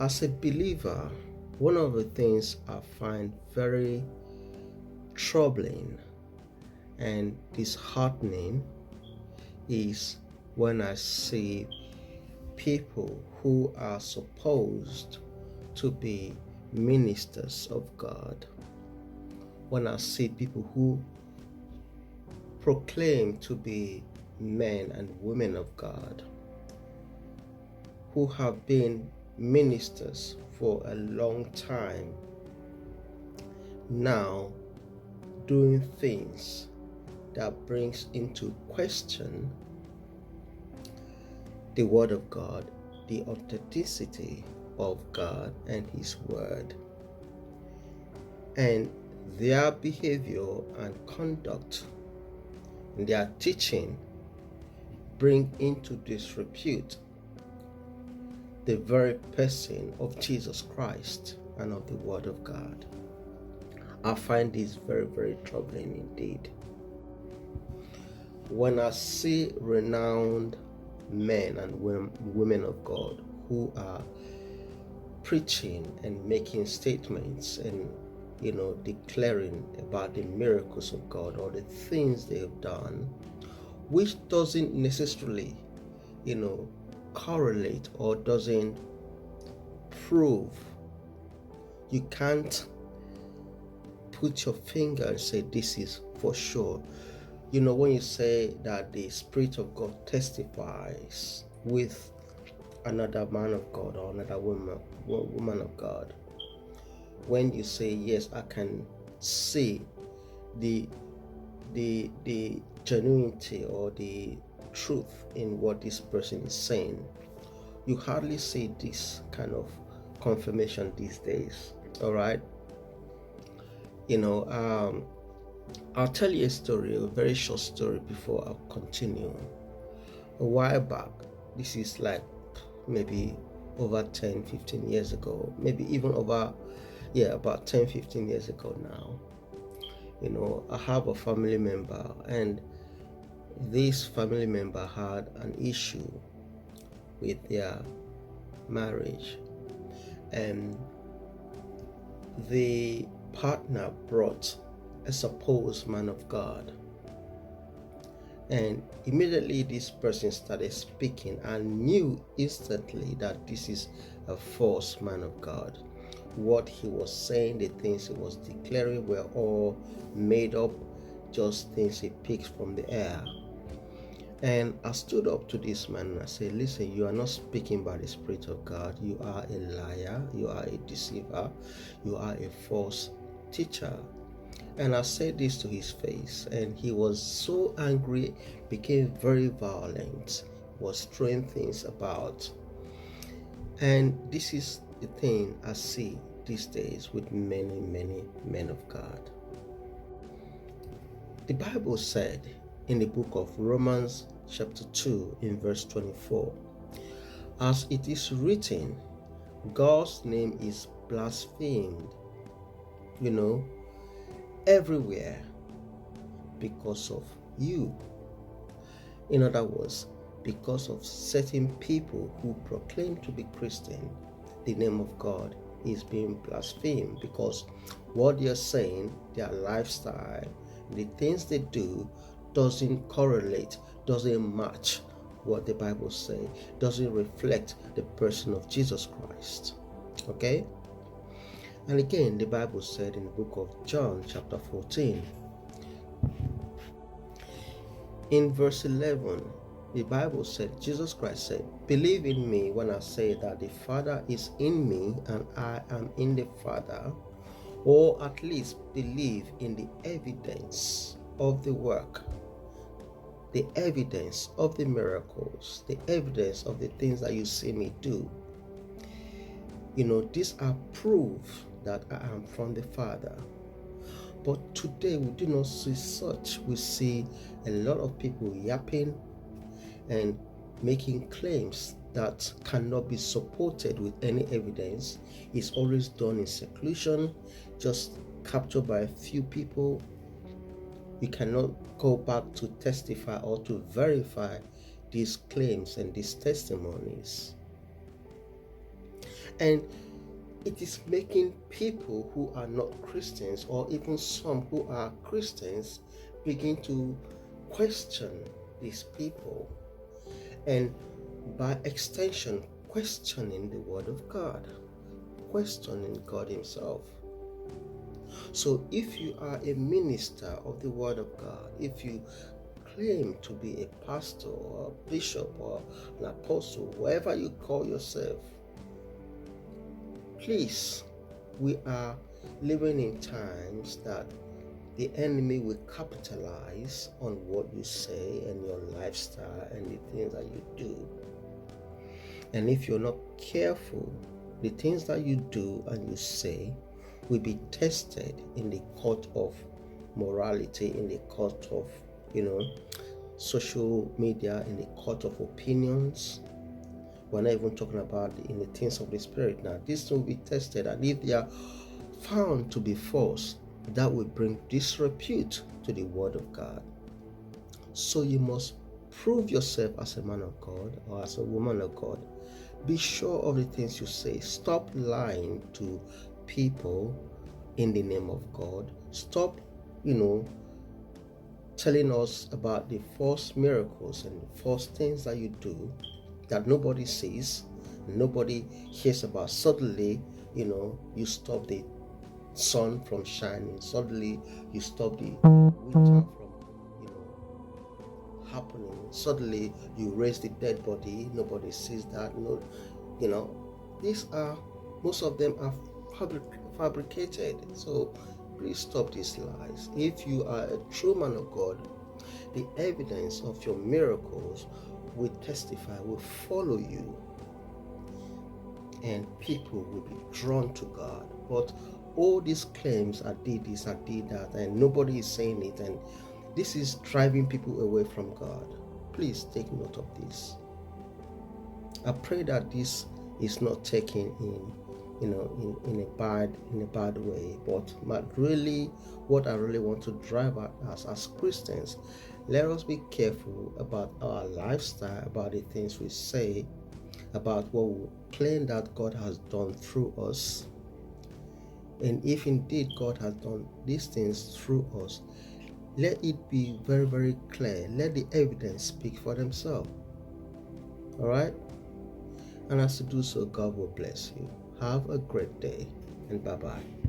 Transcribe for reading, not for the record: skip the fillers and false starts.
As a believer, one of the things I find very troubling and disheartening is when I see people who are supposed to be ministers of God, when I see people who proclaim to be men and women of God, who have been ministers for a long time, now doing things that brings into question the Word of God, the authenticity of God and His Word, and their behavior and conduct, their teaching bring into disrepute the very person of Jesus Christ and of the Word of God. I find this very, very troubling indeed. When I see renowned men and women of God who are preaching and making statements and declaring about the miracles of God or the things they have done, which doesn't necessarily correlate or doesn't prove, you can't put your finger and say this is for sure. When you say that the Spirit of God testifies with another man of God or another woman of God, when you say yes, I can see the genuinity or the truth in what this person is saying, you hardly see this kind of confirmation these days. All right. I'll tell you a story, a very short story before I continue. A while back, this is like maybe over 10-15 years ago, maybe even about 10-15 years ago now. I have a family member, and this family member had an issue with their marriage, and the partner brought a supposed man of God, and immediately this person started speaking and knew instantly that this is a false man of God. What he was saying, the things he was declaring were all made up, just things he picked from the air. And I stood up to this man and I said, listen, you are not speaking by the Spirit of God. You are a liar, you are a deceiver, you are a false teacher. And I said this to his face, and he was so angry, became very violent, was throwing things about. And this is the thing I see these days with many, many men of God. The Bible said in the book of Romans chapter 2 in verse 24, as it is written, God's name is blasphemed, everywhere because of you. In other words, because of certain people who proclaim to be Christian, the name of God is being blasphemed because what they're saying, their lifestyle, the things they do doesn't correlate, doesn't match what the Bible says, doesn't reflect the person of Jesus Christ. Okay? And again, the Bible said in the book of John chapter 14, in verse 11, the Bible said, Jesus Christ said, believe in me when I say that the Father is in me and I am in the Father, or at least believe in the evidence of the work, the evidence of the miracles, the evidence of the things that you see me do. These are proof that I am from the Father. But today we do not see such. We see a lot of people yapping and making claims that cannot be supported with any evidence. It's always done in seclusion, just captured by a few people. You cannot go back to testify or to verify these claims and these testimonies. And it is making people who are not Christians, or even some who are Christians, begin to question these people, and by extension, questioning the Word of God, questioning God Himself. So if you are a minister of the Word of God, if you claim to be a pastor or a bishop or an apostle, whatever you call yourself, please, we are living in times that the enemy will capitalize on what you say and your lifestyle and the things that you do. And if you're not careful, the things that you do and you say will be tested in the court of morality, in the court of, social media, in the court of opinions. We're not even talking about in the things of the spirit now. This will be tested, and if they are found to be false, that will bring disrepute to the Word of God. So you must prove yourself as a man of God or as a woman of God. Be sure of the things you say. Stop lying to people in the name of God. Stop, telling us about the false miracles and false things that you do that nobody sees, nobody hears about. Suddenly, you stop the sun from shining. Suddenly, you stop the winter from, happening. Suddenly, you raise the dead body. Nobody sees that. No, these are, most of them are fabricated. So please stop these lies. If you are a true man of God, the evidence of your miracles will testify, will follow you, and people will be drawn to God. But all these claims, I did this, I did that, and nobody is saying it, and this is driving people away from God. Please take note of this. I pray that this is not taken in a bad way, but really, what I really want to drive at us as Christians, let us be careful about our lifestyle, about the things we say, about what we claim that God has done through us. And if indeed God has done these things through us, let it be very, very clear. Let the evidence speak for themselves. All right? And as to do so, God will bless you. Have a great day, and bye-bye.